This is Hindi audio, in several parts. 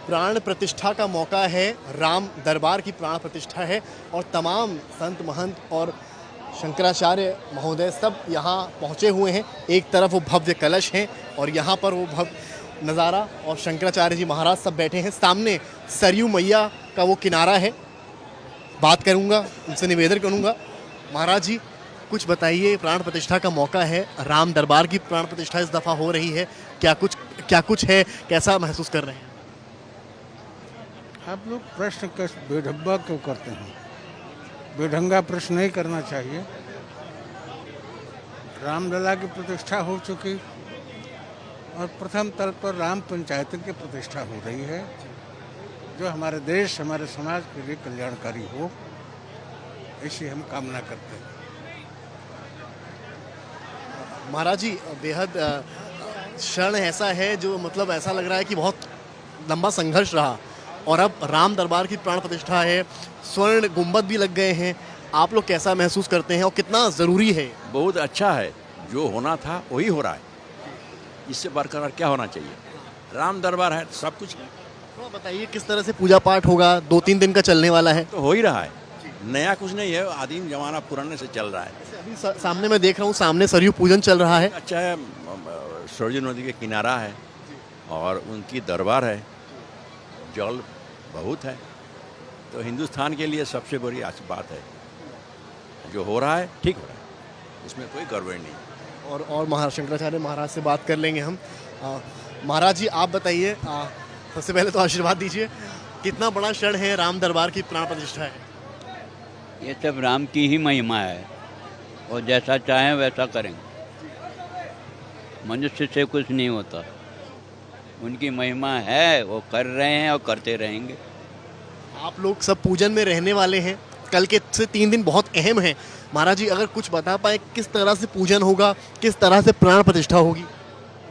प्राण प्रतिष्ठा का मौका है, राम दरबार की प्राण प्रतिष्ठा है और तमाम संत महंत और शंकराचार्य महोदय सब यहाँ पहुँचे हुए हैं। एक तरफ वो भव्य कलश हैं और यहाँ पर वो भव्य नज़ारा और शंकराचार्य जी महाराज सब बैठे हैं। सामने सरयू मैया का वो किनारा है। बात करूँगा, उनसे निवेदन करूँगा, महाराज जी कुछ बताइए, प्राण प्रतिष्ठा का मौका है, राम दरबार की प्राण प्रतिष्ठा इस दफ़ा हो रही है, क्या कुछ है, कैसा महसूस कर रहे हैं? आप लोग प्रश्न बेढब्बा क्यों करते हैं? बेढंगा प्रश्न नहीं करना चाहिए। रामलला की प्रतिष्ठा हो चुकी और प्रथम तल पर राम पंचायत की प्रतिष्ठा हो रही है, जो हमारे देश हमारे समाज के लिए कल्याणकारी हो, ऐसी हम कामना करते हैं। महाराज जी बेहद क्षण ऐसा है जो मतलब ऐसा लग रहा है कि बहुत लंबा संघर्ष रहा और अब राम दरबार की प्राण प्रतिष्ठा है, स्वर्ण गुंबद भी लग गए हैं। आप लोग कैसा महसूस करते हैं और कितना ज़रूरी है? बहुत अच्छा है, जो होना था वही हो रहा है, इससे बरकरार क्या होना चाहिए? राम दरबार है, सब कुछ है। तो बताइए किस तरह से पूजा पाठ होगा? 2-3 दिन का चलने वाला है। तो हो ही रहा है, नया कुछ नहीं है, आदिम जमाना पुराने से चल रहा है। अभी सामने मैं देख रहा हूँ, सामने सरयू पूजन चल रहा है। अच्छा है, सरयू नदी के किनारा है और उनकी दरबार है, जल बहुत है, तो हिंदुस्तान के लिए सबसे बड़ी अच्छी बात है। जो हो रहा है ठीक हो रहा है, इसमें कोई गड़बड़ नहीं। और महाराज शंकराचार्य महाराज से बात कर लेंगे हम। महाराज जी आप बताइए, सबसे पहले तो आशीर्वाद दीजिए, कितना बड़ा क्षण है राम दरबार की प्राण प्रतिष्ठा है? ये सब राम की ही महिमा है और जैसा चाहें वैसा करेंगे। मनुष्य से कुछ नहीं होता, उनकी महिमा है, वो कर रहे हैं और करते रहेंगे। आप लोग सब पूजन में रहने वाले हैं, कल के से 3 दिन बहुत अहम हैं। महाराज जी अगर कुछ बता पाए किस तरह से पूजन होगा, किस तरह से प्राण प्रतिष्ठा होगी?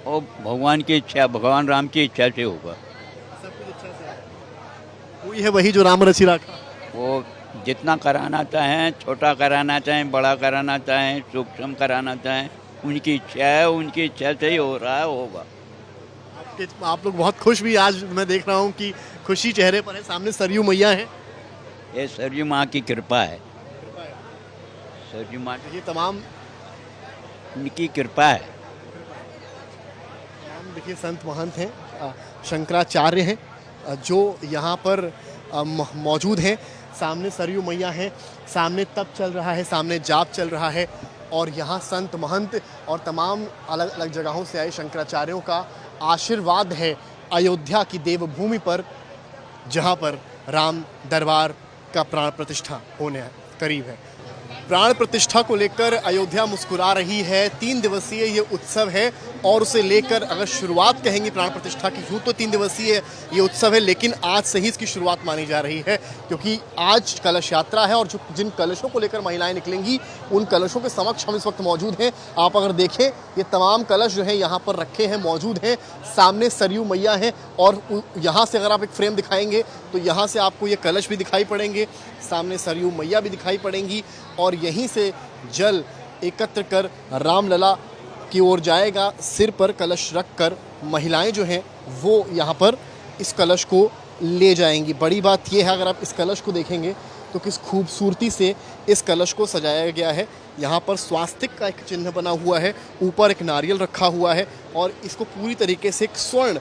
और भगवान की इच्छा, भगवान राम की इच्छा से होगा। सब कुछ अच्छा से वही है, वही जो राम रचि रखा। वो जितना कराना चाहें, छोटा कराना चाहें, बड़ा कराना चाहें, सूक्ष्म कराना चाहें, उनकी इच्छा है, उनकी इच्छा से ही हो रहा है, होगा। आप लोग बहुत खुश भी, आज मैं देख रहा हूँ कि खुशी चेहरे पर है। सामने सरयू मैया है, ये सरयू माँ की कृपा है, सरयू माँ ये तमाम उनकी कृपा है। देखिए संत महंत हैं, शंकराचार्य हैं, जो यहाँ पर मौजूद हैं। सामने सरयू मैया हैं, सामने तप चल रहा है, सामने जाप चल रहा है और यहाँ संत महंत और तमाम अलग अलग जगहों से आए शंकराचार्यों का आशीर्वाद है अयोध्या की देवभूमि पर, जहाँ पर राम दरबार का प्राण प्रतिष्ठा होने करीब है। प्राण प्रतिष्ठा को लेकर अयोध्या मुस्कुरा रही है। 3 दिवसीय ये उत्सव है और उसे लेकर अगर शुरुआत कहेंगे प्राण प्रतिष्ठा की, यूँ तो 3 दिवसीय ये उत्सव है, लेकिन आज से ही इसकी शुरुआत मानी जा रही है, क्योंकि आज कलश यात्रा है और जिन कलशों को लेकर महिलाएं निकलेंगी उन कलशों के समक्ष हम इस वक्त मौजूद हैं। आप अगर देखें, ये तमाम कलश जो है यहाँ पर रखे हैं, मौजूद हैं। सामने सरयू मैया हैं और यहाँ से अगर आप एक फ्रेम दिखाएंगे तो यहाँ से आपको ये कलश भी दिखाई पड़ेंगे, सामने सरयू मैया भी दिखाई पड़ेंगी और यहीं से जल एकत्र कर रामलला की ओर जाएगा। सिर पर कलश रख कर महिलाएं जो हैं वो यहाँ पर इस कलश को ले जाएंगी। बड़ी बात यह है, अगर आप इस कलश को देखेंगे तो किस खूबसूरती से इस कलश को सजाया गया है। यहाँ पर स्वास्तिक का एक चिन्ह बना हुआ है, ऊपर एक नारियल रखा हुआ है और इसको पूरी तरीके से एक स्वर्ण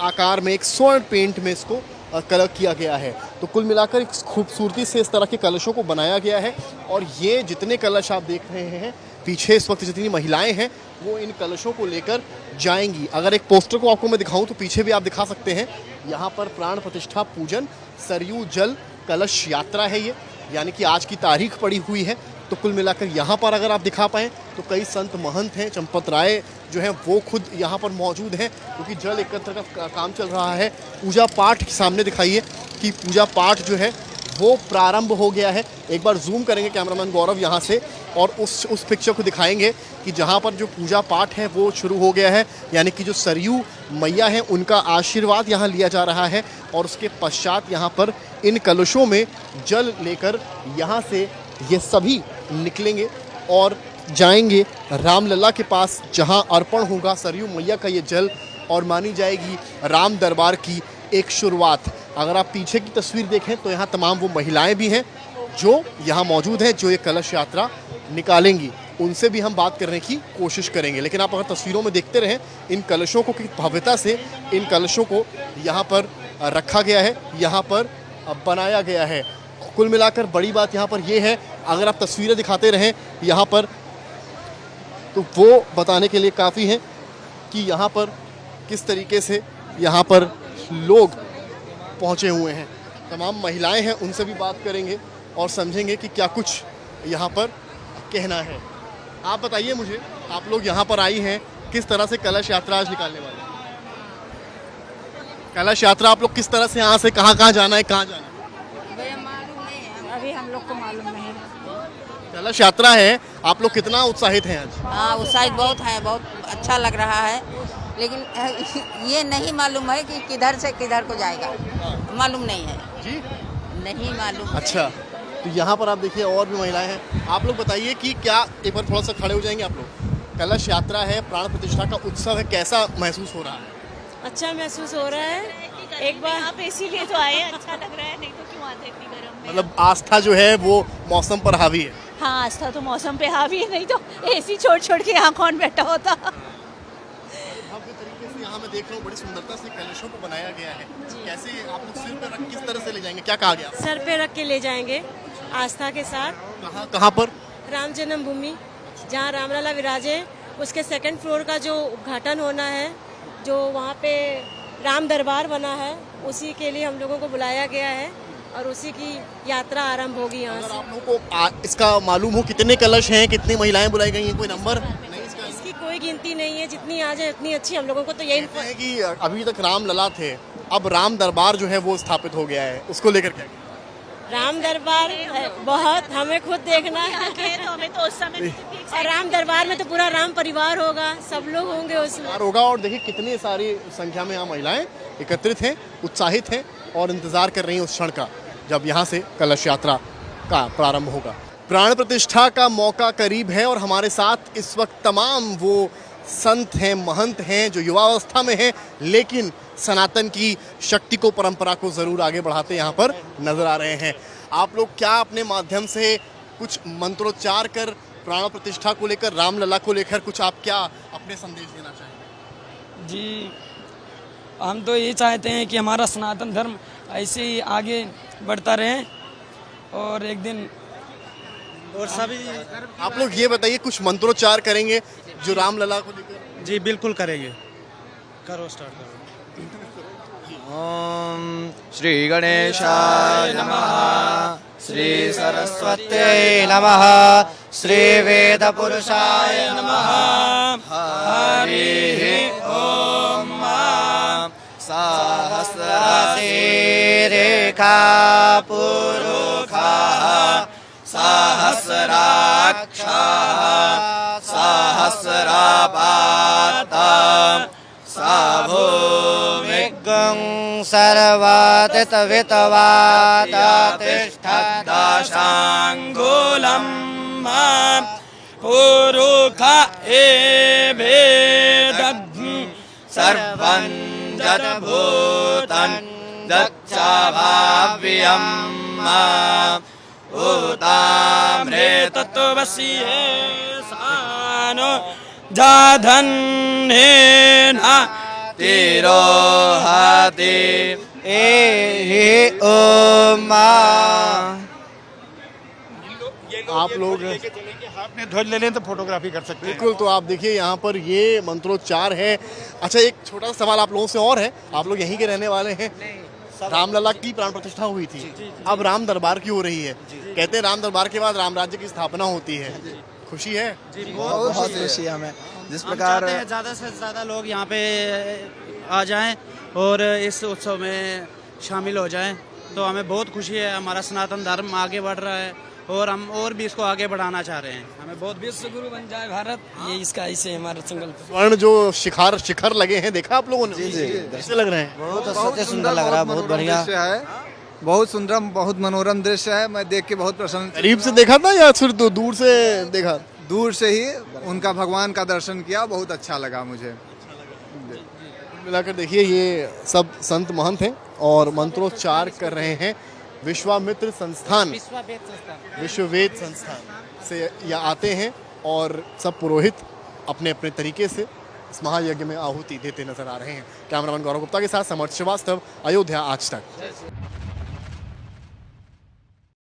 आकार में, एक स्वर्ण पेंट में इसको कलर किया गया है। तो कुल मिलाकर इस खूबसूरती से इस तरह के कलशों को बनाया गया है और ये जितने कलश आप देख रहे हैं पीछे, इस वक्त जितनी महिलाएं हैं वो इन कलशों को लेकर जाएंगी। अगर एक पोस्टर को आपको मैं दिखाऊं तो पीछे भी आप दिखा सकते हैं, यहाँ पर प्राण प्रतिष्ठा पूजन सरयू जल कलश यात्रा है ये, यानी कि आज की तारीख पड़ी हुई है। तो कुल मिलाकर यहाँ पर अगर आप दिखा पाएँ तो कई संत महंत हैं, चंपत राय जो हैं वो खुद यहाँ पर मौजूद हैं, क्योंकि जल एकत्र का काम चल रहा है। पूजा पाठ सामने दिखाइए कि पूजा पाठ जो है वो प्रारंभ हो गया है। एक बार जूम करेंगे कैमरामैन गौरव यहाँ से और उस पिक्चर को दिखाएंगे कि जहाँ पर जो पूजा पाठ है वो शुरू हो गया है, यानी कि जो सरयू मैया हैं उनका आशीर्वाद यहाँ लिया जा रहा है और उसके पश्चात यहाँ पर इन कलशों में जल लेकर यहाँ से ये सभी निकलेंगे और जाएंगे रामलला के पास, जहाँ अर्पण होगा सरयू मैया का ये जल और मानी जाएगी राम दरबार की एक शुरुआत। अगर आप पीछे की तस्वीर देखें तो यहाँ तमाम वो महिलाएं भी हैं जो यहाँ मौजूद हैं, जो ये कलश यात्रा निकालेंगी। उनसे भी हम बात करने की कोशिश करेंगे। लेकिन आप अगर तस्वीरों में देखते रहें, इन कलशों को किस भव्यता से इन कलशों को यहाँ पर रखा गया है, यहाँ पर बनाया गया है। कुल मिलाकर बड़ी बात यहाँ पर ये है, अगर आप तस्वीरें दिखाते रहें यहाँ पर, तो वो बताने के लिए काफ़ी है कि यहाँ पर किस तरीके से यहाँ पर लोग पहुँचे हुए हैं। तमाम महिलाएं हैं, उनसे भी बात करेंगे और समझेंगे कि क्या कुछ यहाँ पर कहना है। आप बताइए मुझे, आप लोग यहाँ पर आई हैं, किस तरह से कलश यात्रा आज निकालने वाले हैं? कलश यात्रा आप लोग किस तरह से यहाँ से कहाँ कहाँ जाना है, कहाँ जाना है? भैया मालूम नहीं है, अभी हम लोग को मालूम नहीं है। कलश यात्रा है, आप लोग कितना उत्साहित हैं आज? हाँ, उत्साहित बहुत है, बहुत अच्छा लग रहा है, लेकिन ये नहीं मालूम है कि किधर से किधर को जाएगा, मालूम नहीं है जी, नहीं मालूम। अच्छा, तो यहाँ पर आप देखिए और भी महिलाएं हैं। आप लोग बताइए कि क्या, एक बार थोड़ा सा खड़े हो जाएंगे आप लोग। कलश यात्रा है, प्राण प्रतिष्ठा का उत्सव है, कैसा महसूस हो रहा है? अच्छा महसूस हो रहा है। एक बार आप इसीलिए तो आए, अच्छा लग रहा है, नहीं तो क्यों आते इतनी गर्म में। मतलब आस्था जो है वो मौसम पर हावी है। हाँ, आस्था तो मौसम पे हावी है, नहीं तो एसी छोड़ के यहाँ कौन बैठा होता। भव्य तरीके से यहाँ मैं देख रहा हूँ, बड़ी सुंदरता से कलशों को बनाया गया है। कैसे आप लोग सिर पे रख किस तरह से ले जाएंगे, क्या कहा गया? सर पे रख के ले जाएंगे आस्था के साथ। कहाँ कहाँ पर? राम जन्मभूमि, जहाँ रामलला विराजे, उसके सेकंड फ्लोर का जो उद्घाटन होना है, जो वहाँ पे राम दरबार बना है, उसी के लिए हम लोगों को बुलाया गया है और उसी की यात्रा आरंभ होगी यहाँ अगर से। आप लोगों को इसका मालूम हो कितने कलश हैं, कितनी महिलाएं बुलाई गई हैं, कोई नंबर नहीं इसका? इसकी कोई गिनती नहीं है, जितनी आ जाए उतनी अच्छी। हम लोगों को तो यही कहते हैं कि अभी तक रामलला थे, अब राम दरबार जो है वो स्थापित हो गया है, उसको लेकर क्या? राम दरबार बहुत हमें खुद देखना है, तो हमें तो उस समय, और राम दरबार में तो पूरा राम परिवार होगा, सब लोग होंगे उसमें। होगा। और देखिए कितनी सारी संख्या में यहाँ महिलाएं एकत्रित हैं, उत्साहित हैं और इंतजार कर रही हैं उस क्षण का जब यहाँ से कलश यात्रा का प्रारंभ होगा। प्राण प्रतिष्ठा का मौका करीब है और हमारे साथ इस वक्त तमाम वो संत हैं, महंत हैं जो युवावस्था में हैं, लेकिन सनातन की शक्ति को, परंपरा को ज़रूर आगे बढ़ाते यहाँ पर नजर आ रहे हैं। आप लोग क्या अपने माध्यम से कुछ मंत्रोच्चार कर प्राण प्रतिष्ठा को लेकर, रामलला को लेकर कुछ आप क्या अपने संदेश देना चाहेंगे? जी, हम तो ये चाहते हैं कि हमारा सनातन धर्म ऐसे ही आगे बढ़ता रहे और एक दिन और सभी। आप लोग ये बताइए, कुछ मंत्रोच्चार करेंगे जो रामलला को लेकर? जी बिल्कुल करेंगे, करो स्टार्ट करो। ओम श्री गणेशाय नमः, श्री सरस्वत्यै नमः, श्री वेद पुरुषाय नमः। हरिः ओम। सहस्रशीर्षा पुरुषः सहस्राक्षः सहस्रपादः सभूमिगं सर्वतिष्ठद्दशाङ्गुलं पुरुष एवेदग्नि सर्वं जडभूतं दक्षभाव्यं भूतामृतत्वस्य सानो जाधन्नेन तिरोहति एहि ओम। आप लोग हाथ में ध्वज ले लें तो फोटोग्राफी कर सकते हैं। बिल्कुल, तो आप देखिए यहाँ पर ये मंत्रोच्चार है। अच्छा, एक छोटा सा सवाल आप लोगों से और है, आप लोग यहीं के रहने वाले हैं। रामलला की प्राण प्रतिष्ठा हुई थी, अब राम दरबार की हो रही है। कहते हैं राम दरबार के बाद राम राज्य की स्थापना होती है, खुशी है? बहुत खुशी है हमें, जिस प्रकार ज़्यादा से ज़्यादा लोग यहाँ पे आ जाएं और इस उत्सव में शामिल हो जाएं, तो हमें बहुत खुशी है। हमारा सनातन धर्म आगे बढ़ रहा है और हम और भी इसको आगे बढ़ाना चाह रहे हैं। हमें बहुत विश्व गुरु बन जाए भारत, ये इसका ऐसे हमारा संकल्प। स्वर्ण जो शिखर लगे हैं, देखा आप लोगों ने? जी, कैसे लग रहे हैं? बहुत सुंदर लग रहा है, बहुत बढ़िया है, बहुत सुंदर, बहुत मनोरम दृश्य है। मैं देख के बहुत प्रसन्न। करीब से देखा था या सिर्फ दूर से देखा? दूर से ही उनका भगवान का दर्शन किया, बहुत अच्छा लगा मुझे। मिलाकर देखिए ये सब संत महंत हैं और मंत्रोच्चार कर रहे हैं। विश्वामित्र संस्थान, विश्ववेद संस्थान से ये आते हैं और सब पुरोहित अपने अपने तरीके से इस महायज्ञ में आहुति देते नजर आ रहे हैं। कैमरामैन गौरव गुप्ता के साथ समर्थ श्रीवास्तव, अयोध्या आज तक।